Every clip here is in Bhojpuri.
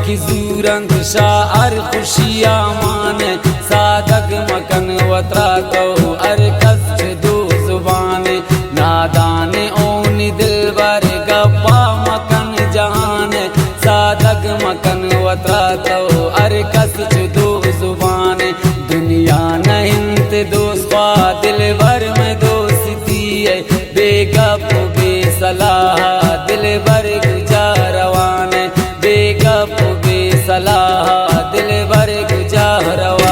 खिजूरंद शार खुशियाँ माने सादग मकन वतरा तो अर कष्ट दो जुबाने नादाने ओनी दिलबर गप्पा मकन जहाने सादग मकन वतरा तो अर कष्ट दो जुबाने दुनिया नहिंत दोस्ता दिलबर में दोस्ती है बेगप बेसलाह दिलबर गुजारवान बेगप बेसलाह दिलबर गुजारवान।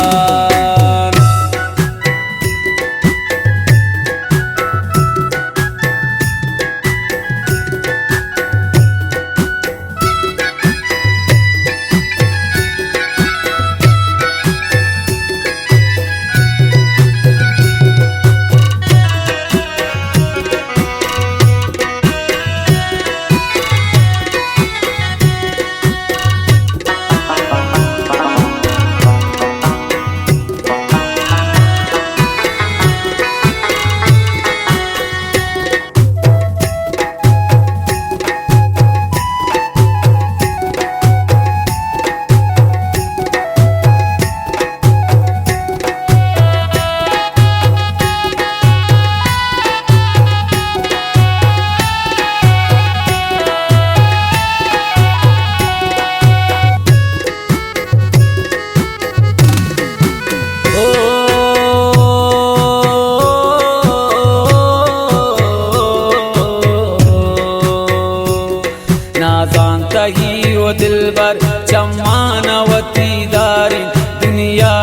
ही वो दिलबर चम्मानवती दारी दुनिया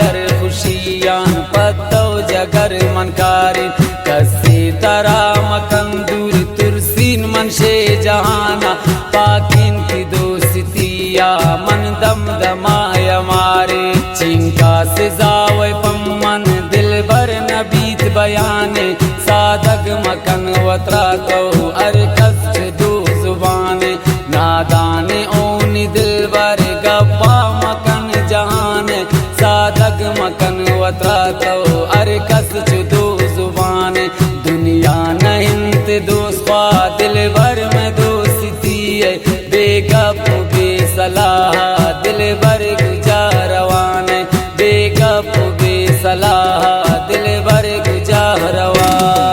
अर खुशियां पत्तो जगर मनकारी कसे तरा मकन दूर तुरसीन मनशे जहाना पाकिन की दोस्तिया मन दम दमाय मारे चिंका से जावे पम्मन दिलबर नबीत बयाने सादग मकन वतरा तो अर कष्ट दो जुबाने नादाने ओनी दिलबर गप्पा मकन जहाने सादग मकन वतरा तो अर कष्ट दो जुबाने दुनिया नहिंत दोस्ता दिलबर में दोस्ती है बेगप बेसलाह दिलबर गुजारवान बेगप बेसलाह दिलबर गुजारवान।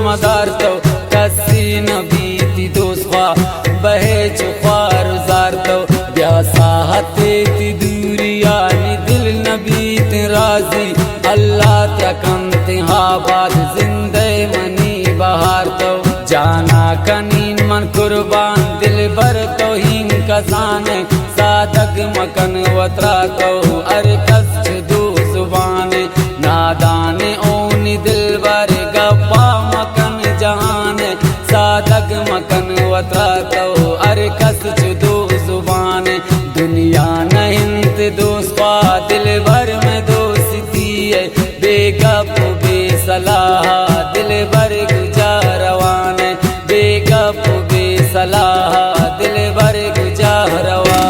मदार तो कसी न बीती दोस्वा बहे चुपार उजार तो ब्यासा हते ती दूरिया नि दिल न बीत राजी अल्लाह तकंत हाबाद जिंदे मनी बहार तो जाना कनीन मन कुर्बान दिल बर तो हिंग कसाने सादग मकन वतरा तो अर कष्ट दो जुबाने नादाने ओनी दिल बर गप्पा मकन जहाने सादग मकन वतरा तो अर कष्ट दो जुबाने दुनिया नहिंत दोस्ता दिलबर में दोस्ती है बेगप बेसलाह दिलबर गुजारवान बेगप बेसलाह दिलबर गुजारवान।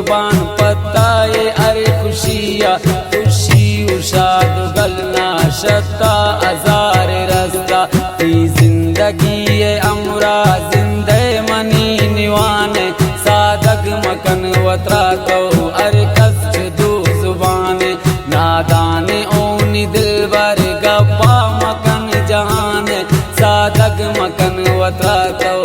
जुबान पताए अरे खुशिया खुशी उशाद गलना शता हजार रस्ता ती जिंदगी अमरा जिंदे मनी निवाने सादग मकन वतरा तो अरे कष्ट दो जुबाने नादाने ओनी दिल बर गप्पा मकन जहान सादग मकन वतरा तो